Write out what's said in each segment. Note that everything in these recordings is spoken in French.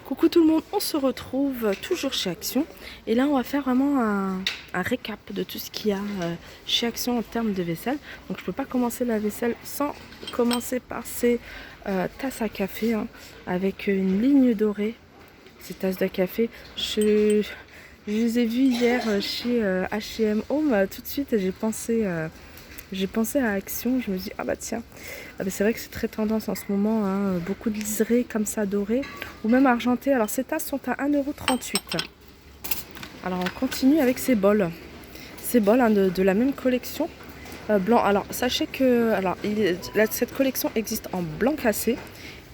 Coucou tout le monde, on se retrouve toujours chez Action et là on va faire vraiment un récap de tout ce qu'il y a chez Action en termes de vaisselle. Donc je peux pas commencer la vaisselle sans commencer par ces tasses à café avec une ligne dorée. Ces tasses de café, je les ai vues hier chez H&M Home. Tout de suite j'ai pensé à Action, je me dis, ah bah tiens, c'est vrai que c'est très tendance en ce moment, beaucoup de liserés comme ça dorés, ou même argentés. Alors ces tasses sont à 1,38 €. Alors on continue avec ces bols de la même collection, blanc. Alors sachez que cette collection existe en blanc cassé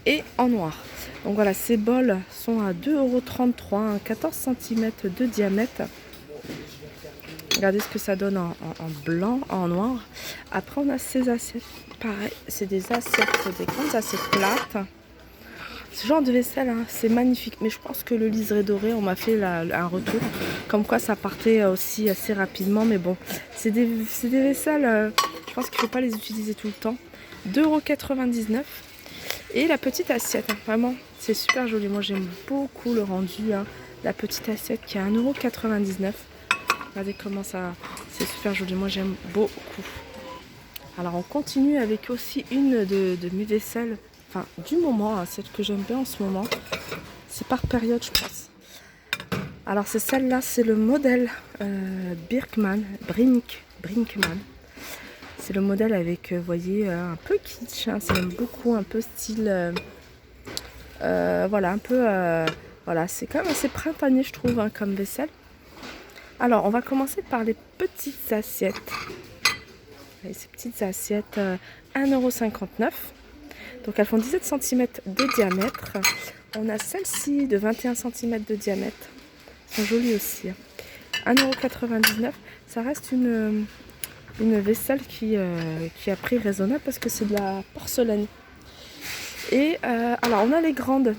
et en noir. Donc voilà, ces bols sont à 2,33 €, 14 cm de diamètre. Regardez ce que ça donne en blanc, en noir. Après, on a ces assiettes. Pareil, c'est des grandes assiettes plates. Ce genre de vaisselle, c'est magnifique. Mais je pense que le liseré doré, on m'a fait un retour. Comme quoi, ça partait aussi assez rapidement. Mais bon, c'est des vaisselles, je pense qu'il ne faut pas les utiliser tout le temps. 2,99 €. Et la petite assiette, vraiment, c'est super joli. Moi, j'aime beaucoup le rendu. La petite assiette qui est à 1,99 €. Regardez comment ça, c'est super joli, moi j'aime beaucoup. Alors on continue avec aussi une de mes vaisselles, enfin du moment, celle que j'aime bien en ce moment. C'est par période je pense. Alors c'est celle-là, c'est le modèle Brinkmann. C'est le modèle avec, vous voyez, un peu kitsch, ça j'aime beaucoup, un peu style, voilà, un peu, voilà, c'est quand même assez printanier je trouve comme vaisselle. Alors, on va commencer par les petites assiettes. Ces petites assiettes, 1,59 €. Donc, elles font 17 cm de diamètre. On a celle-ci de 21 cm de diamètre. Elles sont jolies aussi. 1,99 €. Ça reste une vaisselle qui a prix raisonnable parce que c'est de la porcelaine. Et alors, on a les grandes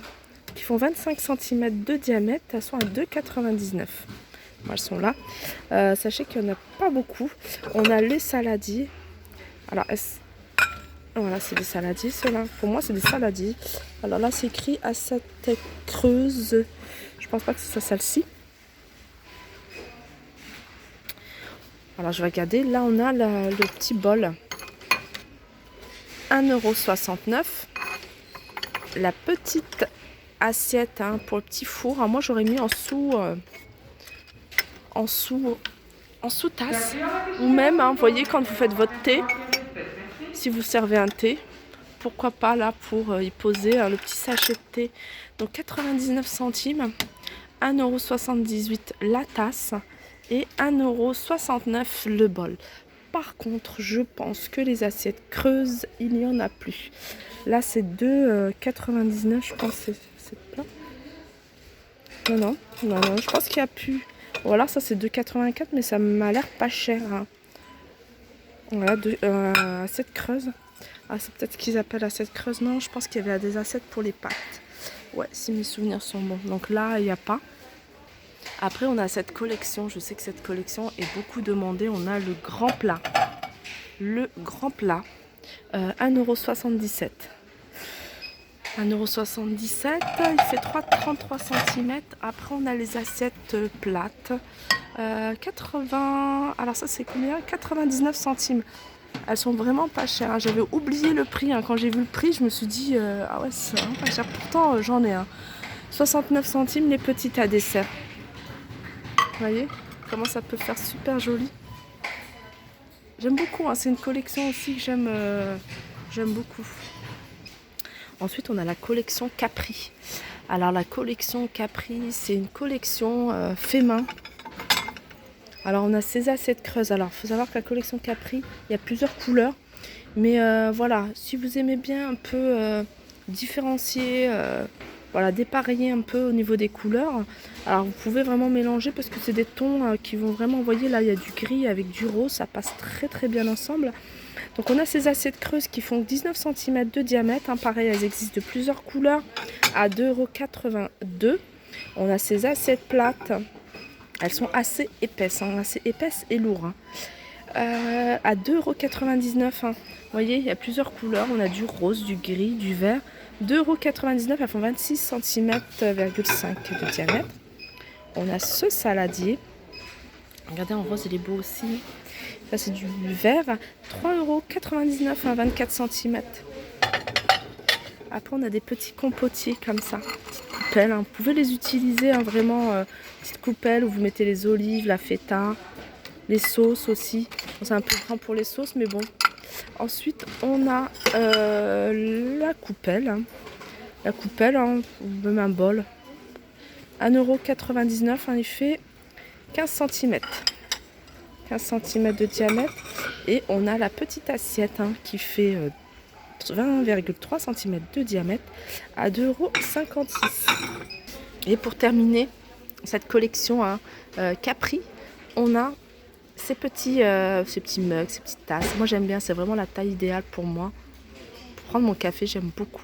qui font 25 cm de diamètre. Elles sont à 2,99 €. Elles sont là. Sachez qu'il n'y en a pas beaucoup. On a les saladiers. Alors, voilà, c'est des saladiers, ceux-là. Pour moi, c'est des saladiers. Alors là, c'est écrit assiette creuse. Je pense pas que ce soit celle-ci. Alors, je vais regarder. Là, on a le petit bol. 1,69 €. La petite assiette pour le petit four. Alors, moi, j'aurais mis en sous-tasse, ou même, vous voyez, quand vous faites votre thé, si vous servez un thé, pourquoi pas là pour y poser le petit sachet de thé. Donc 99 centimes, 1,78 € la tasse et 1,69 € le bol. Par contre, je pense que les assiettes creuses, il n'y en a plus. Là, c'est 2,99 €, je pense que c'est plein. Non, je pense qu'il n'y a plus. Ou alors ça c'est 2,84 €, mais ça m'a l'air pas cher. Voilà, assiette creuse. Ah, c'est peut-être ce qu'ils appellent assiette creuse. Non, je pense qu'il y avait des assiettes pour les pâtes. Ouais, si mes souvenirs sont bons. Donc là, il n'y a pas. Après, on a cette collection. Je sais que cette collection est beaucoup demandée. On a le grand plat. Le grand plat, 1,77 €. 1,77 €, il fait 33 cm. Après, on a les assiettes plates. 80, alors ça c'est combien? 99 centimes. Elles sont vraiment pas chères. J'avais oublié le prix. Quand j'ai vu le prix, je me suis dit, ah ouais, c'est vraiment pas cher. Pourtant, j'en ai un. 69 centimes les petites à dessert. Vous voyez comment ça peut faire super joli. J'aime beaucoup. C'est une collection aussi que j'aime beaucoup. Ensuite, on a la collection Capri. Alors, la collection Capri, c'est une collection fait main. Alors, on a ces assiettes creuses. Alors, il faut savoir que la collection Capri, il y a plusieurs couleurs. Mais voilà, si vous aimez bien un peu différencier, voilà, dépareiller un peu au niveau des couleurs, alors vous pouvez vraiment mélanger parce que c'est des tons qui vont vraiment, vous voyez, là, il y a du gris avec du rose. Ça passe très, très bien ensemble. Donc on a ces assiettes creuses qui font 19 cm de diamètre. Pareil, elles existent de plusieurs couleurs à 2,82 €. On a ces assiettes plates. Elles sont assez épaisses, et lourdes. À 2,99 €. Vous voyez, il y a plusieurs couleurs. On a du rose, du gris, du vert. 2,99 €, elles font 26 cm,5 de diamètre. On a ce saladier. Regardez, en rose, il est beau aussi. Ça, c'est du verre. 3,99 €, 24 cm. Après, on a des petits compotiers comme ça. Petites coupelles. Vous pouvez les utiliser, vraiment. Petites coupelles où vous mettez les olives, la feta, les sauces aussi. Bon, c'est un peu grand pour les sauces, mais bon. Ensuite, on a la coupelle. La coupelle, ou même un bol. 1,99 €, il fait 15 cm. 15 cm de diamètre. Et on a la petite assiette qui fait 20,3 cm de diamètre à 2,56 €. Et pour terminer cette collection Capri, on a ces petits mugs, ces petites tasses. Moi j'aime bien, c'est vraiment la taille idéale pour moi. Pour prendre mon café, j'aime beaucoup.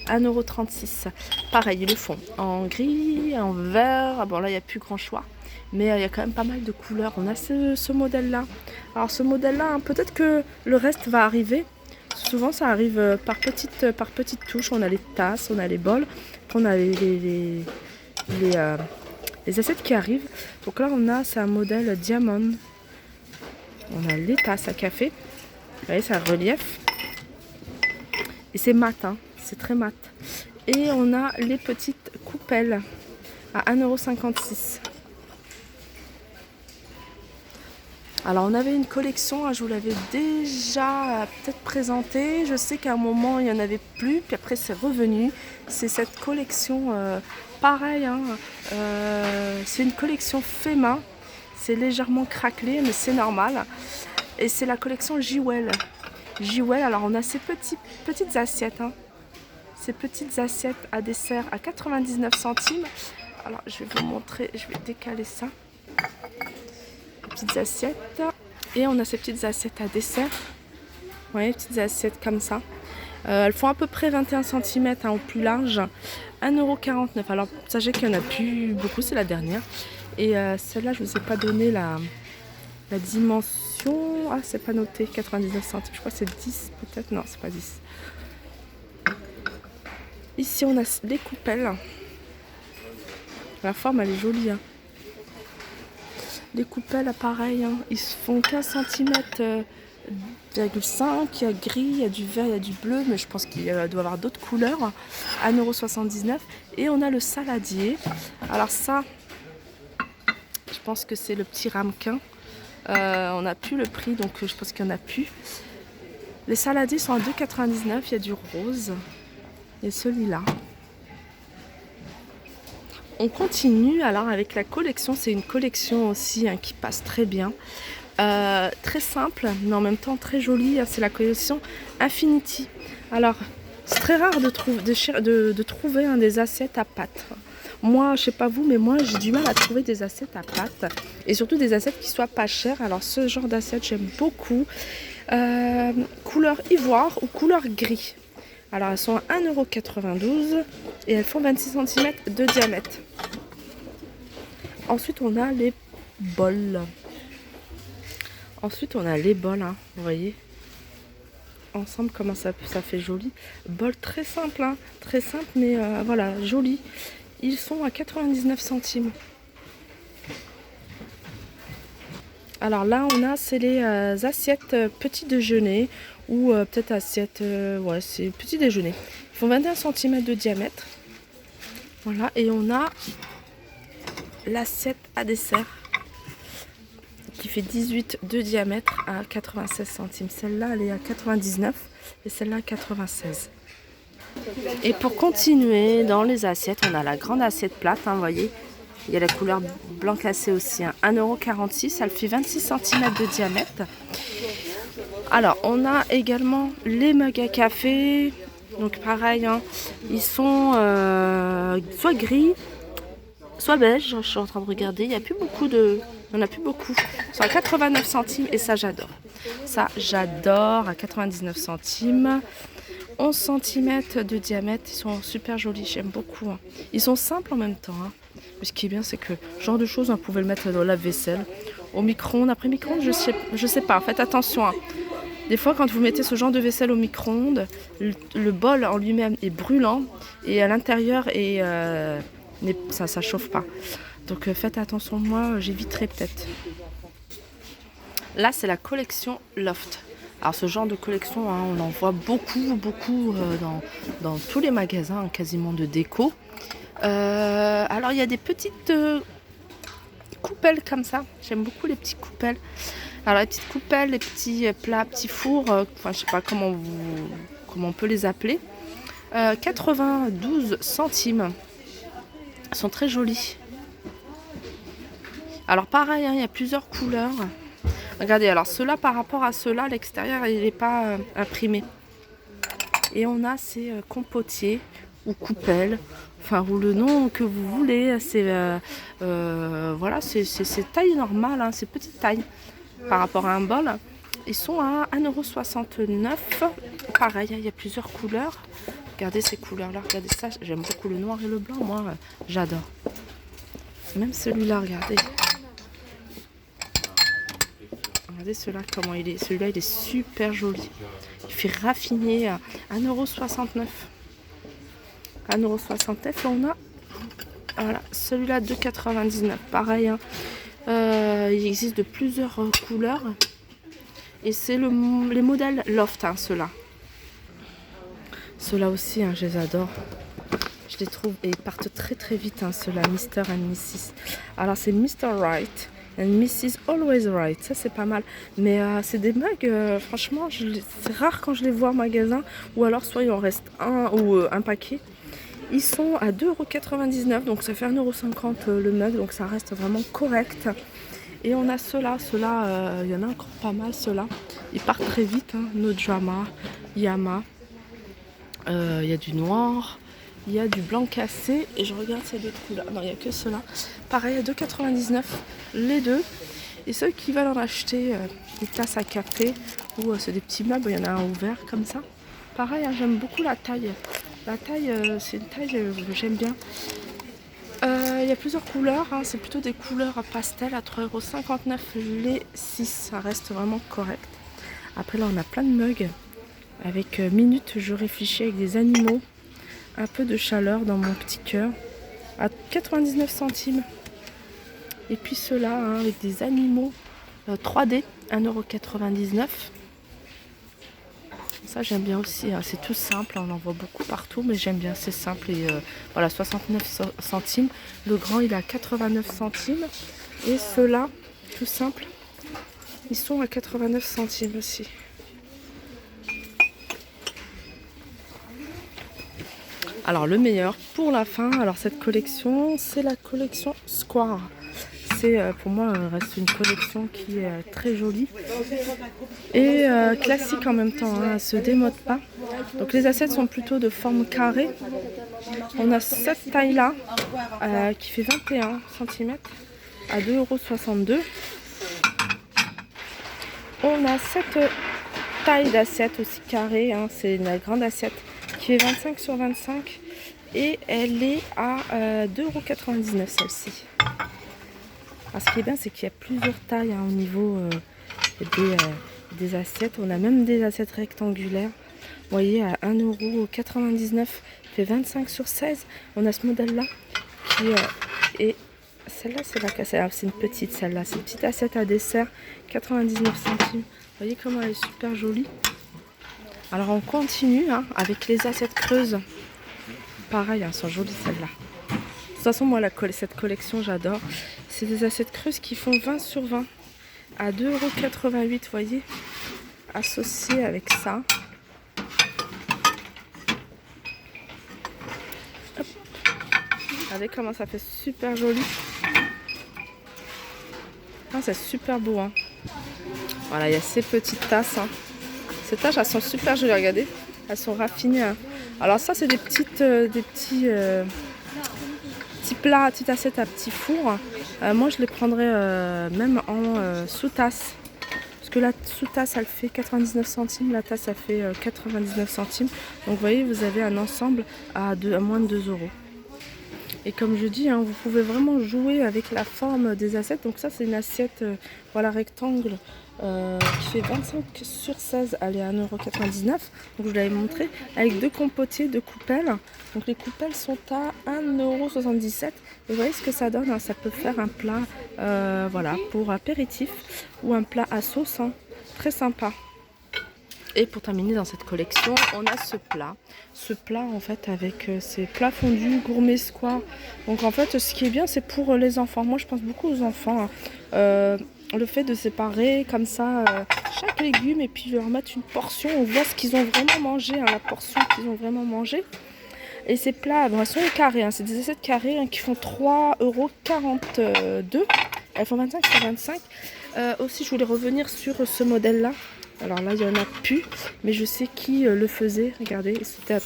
1,36 €. Pareil, ils le font en gris, en vert. Bon, là, il n'y a plus grand choix. Mais il y a quand même pas mal de couleurs. On a ce modèle-là. Alors, ce modèle-là, peut-être que le reste va arriver. Souvent, ça arrive par petites touches. On a les tasses, on a les bols. Après, on a les assiettes qui arrivent. Donc là, c'est un modèle diamond. On a les tasses à café. Vous voyez, c'est un relief. Et c'est mat, c'est très mat. Et on a les petites coupelles à 1,56 €. Alors on avait une collection, je vous l'avais déjà peut-être présentée. Je sais qu'à un moment il n'y en avait plus, puis après c'est revenu. C'est cette collection, pareil, c'est une collection fait main. C'est légèrement craquelé, mais c'est normal. Et c'est la collection Jewel. Jewel, alors on a ces petites assiettes. Ces petites assiettes à dessert à 99 centimes. Alors je vais vous montrer, je vais décaler ça. Petites assiettes. Et on a ces petites assiettes à dessert. Vous voyez, petites assiettes comme ça. Elles font à peu près 21 cm au plus large. 1,49 €. Alors sachez qu'il n'y en a plus beaucoup, c'est la dernière. Et celle-là, je ne vous ai pas donné la dimension. Ah, c'est pas noté, 99 centimes. Je crois que c'est 10 peut-être. Non, c'est pas 10. Ici, on a les coupelles. La forme, elle est jolie. Les coupelles, pareil, ils font 15 cm,5. Il y a gris, il y a du vert, il y a du bleu, mais je pense qu'il doit y avoir d'autres couleurs. 1,79 €. Et on a le saladier. Alors ça, je pense que c'est le petit ramequin. On n'a plus le prix, donc je pense qu'il n'y en a plus. Les saladiers sont à 2,99 €. Il y a du rose. Et celui-là. On continue alors avec la collection. C'est une collection aussi qui passe très bien. Très simple, mais en même temps très jolie. C'est la collection Infinity. Alors, c'est très rare de trouver des assiettes à pâte. Moi, je sais pas vous, mais moi, j'ai du mal à trouver des assiettes à pâte. Et surtout des assiettes qui soient pas chères. Alors, ce genre d'assiette, j'aime beaucoup. Couleur ivoire ou couleur gris. Alors, elles sont à 1,92 € et elles font 26 cm de diamètre. Ensuite, on a les bols. Vous voyez. Ensemble, comment ça fait joli. Bol très simple, très simple, mais voilà, joli. Ils sont à 99 centimes. Alors là, c'est les assiettes petit déjeuner ou peut-être assiettes, c'est petit déjeuner. Ils font 21 cm de diamètre. Voilà, et on a l'assiette à dessert qui fait 18 de diamètre à 96 centimes. Celle-là, elle est à 99 et celle-là à 96. Et pour continuer dans les assiettes, on a la grande assiette plate, vous voyez. Il y a la couleur blanc cassé aussi, 1,46 €. Elle fait 26 cm de diamètre. Alors, on a également les mugs à café. Donc pareil, ils sont soit gris, soit beige. Je suis en train de regarder. Il n'y en a plus beaucoup. Ils sont à 89 centimes et ça, j'adore. Ça, j'adore, à 99 centimes. 11 cm de diamètre. Ils sont super jolis, j'aime beaucoup. Ils sont simples en même temps. Mais ce qui est bien, c'est que ce genre de choses, on pouvait le mettre dans la vaisselle, au micro-ondes. Après micro-ondes, je sais pas. Faites attention. Des fois, quand vous mettez ce genre de vaisselle au micro-ondes, le bol en lui-même est brûlant et à l'intérieur ça chauffe pas. Donc faites attention, moi j'éviterai peut-être. Là, c'est la collection Loft. Alors ce genre de collection, hein, on en voit beaucoup dans tous les magasins quasiment de déco. Alors il y a des petites coupelles comme ça. J'aime beaucoup les petites coupelles. Alors les petites coupelles, les petits plats, petits fours, enfin je sais pas comment on peut les appeler. 92 centimes. Elles sont très jolies. Alors pareil, hein, il y a plusieurs couleurs. Regardez, alors ceux-là par rapport à ceux-là, l'extérieur il n'est pas imprimé. Et on a ces compotiers ou coupelles, enfin ou le nom que vous voulez. C'est voilà, c'est taille normale, hein, c'est petite taille par rapport à un bol. Ils sont à 1,69 €. Pareil, il y a plusieurs couleurs. Regardez ces couleurs-là, regardez ça. J'aime beaucoup le noir et le blanc, moi j'adore. Même celui-là, regardez. Regardez celui-là, comment il est. Celui-là, il est super joli. Il fait raffiner à 1,69 €. 1,69 €. On a voilà, celui-là 2,99 €. Pareil, hein. Il existe de plusieurs couleurs. Et c'est les modèles Loft, hein, ceux-là. Ceux-là aussi, hein, je les adore. Je les trouve et ils partent très très vite, hein, ceux-là, Mr. and Mrs. Alors c'est Mr. Right and Mrs. Always Right. Ça c'est pas mal. Mais c'est des mugs, franchement, c'est rare quand je les vois en magasin. Ou alors soit il en reste un ou un paquet. Ils sont à 2,99 €. Donc ça fait 1,50 € le mug. Donc ça reste vraiment correct. Et on a ceux-là, il y en a encore pas mal, ceux-là. Ils partent très vite, hein. No Drama, Yama. Il y a du noir, il y a du blanc cassé. Et je regarde s'il y a d'autres couleurs. Non, il n'y a que ceux-là. Pareil, à 2,99 € les deux. Et ceux qui veulent en acheter des tasses à café ou c'est des petits meubles, il y en a un ouvert comme ça. Pareil, hein, j'aime beaucoup la taille. La taille, c'est une taille que j'aime bien. Il y a plusieurs couleurs, hein. C'est plutôt des couleurs à pastel à 3,59 € les 6. Ça reste vraiment correct. Après là on a plein de mugs avec minutes je réfléchis avec des animaux. Un peu de chaleur dans mon petit cœur à 99 centimes. Et puis ceux-là, hein, avec des animaux 3D, 1,99 €. Ça j'aime bien aussi, hein. C'est tout simple, on en voit beaucoup partout, mais j'aime bien, c'est simple. Et voilà, 69 centimes. Le grand il est à 89 centimes. Et ceux-là, tout simple, ils sont à 89 centimes aussi. Alors le meilleur pour la fin, alors cette collection, c'est la collection Square. C'est pour moi reste une collection qui est très jolie et classique en même temps, hein, elle se démode pas. Donc les assiettes sont plutôt de forme carrée. On a cette taille là qui fait 21 cm à 2,62 €. On a cette taille d'assiette aussi carrée, hein, c'est une grande assiette qui est 25 sur 25 et elle est à 2,99 € celle-ci. Alors, ce qui est bien, c'est qu'il y a plusieurs tailles, hein, au niveau des assiettes. On a même des assiettes rectangulaires. Vous voyez, à 1,99 €, fait 25 sur 16. On a ce modèle-là qui est... Celle-là, c'est la cassette. C'est une petite, celle-là. C'est une petite assiette à dessert, 99 centimes. Vous voyez comment elle est super jolie. Alors, on continue, hein, avec les assiettes creuses. Pareil, elles sont jolies, celles-là. De toute façon, moi, cette collection, j'adore. C'est des assiettes creuses qui font 20 sur 20 à 2,88 €, vous voyez, associé avec ça. Hop. Regardez comment ça fait super joli. Ah, c'est super beau, hein. Voilà, il y a ces petites tasses, hein. Ces tasses, elles sont super jolies, regardez. Elles sont raffinées, hein. Alors ça, c'est des petits plats, petites assiettes à petits fours. Moi je les prendrais même en sous-tasse. Parce que la sous-tasse elle fait 99 centimes, la tasse elle fait 99 centimes. Donc vous voyez, vous avez un ensemble à moins de 2 €. Et comme je dis, hein, vous pouvez vraiment jouer avec la forme des assiettes. Donc ça c'est une assiette voilà, rectangle qui fait 25 sur 16, elle est à 1,99 €. Donc je vous l'avais montré, avec 2 compotiers, 2 coupelles. Donc les coupelles sont à 1,77 €. Et vous voyez ce que ça donne, hein. Ça peut faire un plat voilà, pour apéritif ou un plat à sauce, hein. Très sympa. Et pour terminer dans cette collection, on a ce plat. Ce plat en fait avec ces plats fondus gourmesquois. Donc en fait ce qui est bien c'est pour les enfants. Moi je pense beaucoup aux enfants, hein. Le fait de séparer comme ça chaque légume et puis leur mettre une portion. On voit ce qu'ils ont vraiment mangé, hein, la portion qu'ils ont vraiment mangé. Et ces plats, bon, elles sont carrés, hein, c'est des assiettes carrées hein, qui font 3,42 €. Elles font 25 sur 25. Aussi je voulais revenir sur ce modèle là. Alors là, il n'y en a plus, mais je sais qui le faisait. Regardez, il était à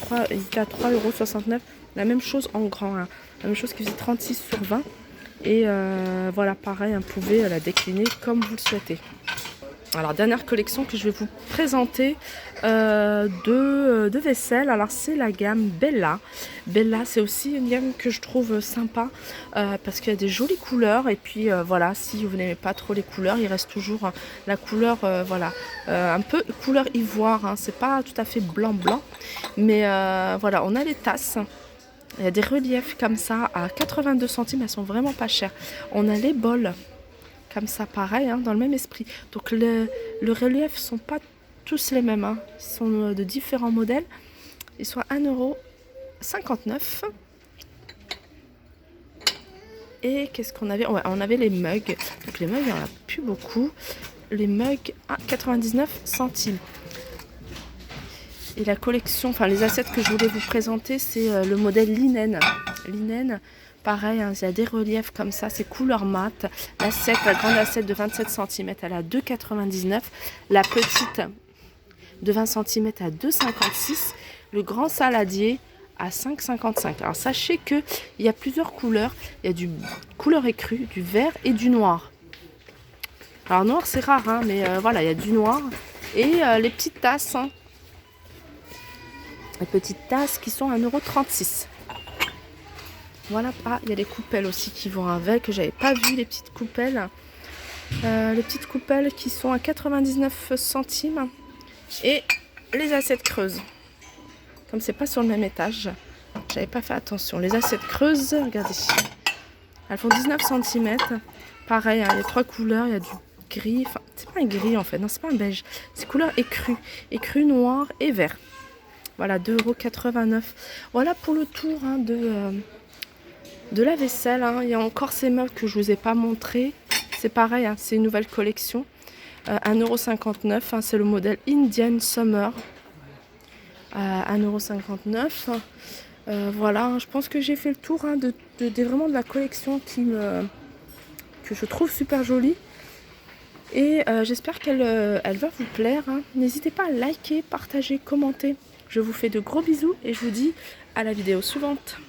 3,69 €. La même chose en grand, hein. La même chose qui faisait 36 sur 20. Et voilà, pareil, vous pouvez la décliner comme vous le souhaitez. Alors, dernière collection que je vais vous présenter de vaisselle. Alors, c'est la gamme Bella. Bella, c'est aussi une gamme que je trouve sympa parce qu'il y a des jolies couleurs. Et puis, voilà, si vous n'aimez pas trop les couleurs, il reste toujours la couleur, voilà, un peu couleur ivoire. Hein. C'est pas tout à fait blanc-blanc. Mais voilà, on a les tasses. Il y a des reliefs comme ça à 82 centimes. Elles sont vraiment pas chères. On a les bols. Comme ça, pareil, hein, dans le même esprit. Donc le relief ne sont pas tous les mêmes. Hein. Ils sont de différents modèles. Ils sont à 1,59 €. Et qu'est-ce qu'on avait? Ouais, on avait les mugs. Donc les mugs, il n'y en a plus beaucoup. Les mugs à 99 centimes. Et la collection, enfin les assiettes que je voulais vous présenter, c'est le modèle Linen. Linen. Pareil, hein, il y a des reliefs comme ça, c'est couleur mat. L'assiette, la grande assiette de 27 cm, elle est à 2,99 €. La petite de 20 cm à 2,56 €. Le grand saladier à 5,55 €. Alors sachez qu'il y a plusieurs couleurs. Il y a du couleur écrue, du vert et du noir. Alors noir c'est rare, hein, mais voilà, il y a du noir. Et les petites tasses, hein. Les petites tasses qui sont à 1,36 €. Voilà, ah, il y a les coupelles aussi qui vont avec, que j'avais pas vu les petites coupelles. Les petites coupelles qui sont à 99 centimes. Et les assiettes creuses. Comme c'est pas sur le même étage, j'avais pas fait attention. Les assiettes creuses, regardez. Elles font 19 cm. Pareil, hein, il y a 3 couleurs, il y a du gris. Enfin, c'est pas un gris en fait, non, c'est pas un beige. C'est couleur écrue. Écrue, noir et vert. Voilà, 2,89 €. Voilà pour le tour hein, de la vaisselle, hein. Il y a encore ces meubles que je vous ai pas montré. C'est pareil, hein, c'est une nouvelle collection. 1,59 €, hein, c'est le modèle Indian Summer. 1,59 €. Voilà, hein, je pense que j'ai fait le tour hein, vraiment de la collection que je trouve super jolie. Et j'espère qu'elle va vous plaire. Hein. N'hésitez pas à liker, partager, commenter. Je vous fais de gros bisous et je vous dis à la vidéo suivante.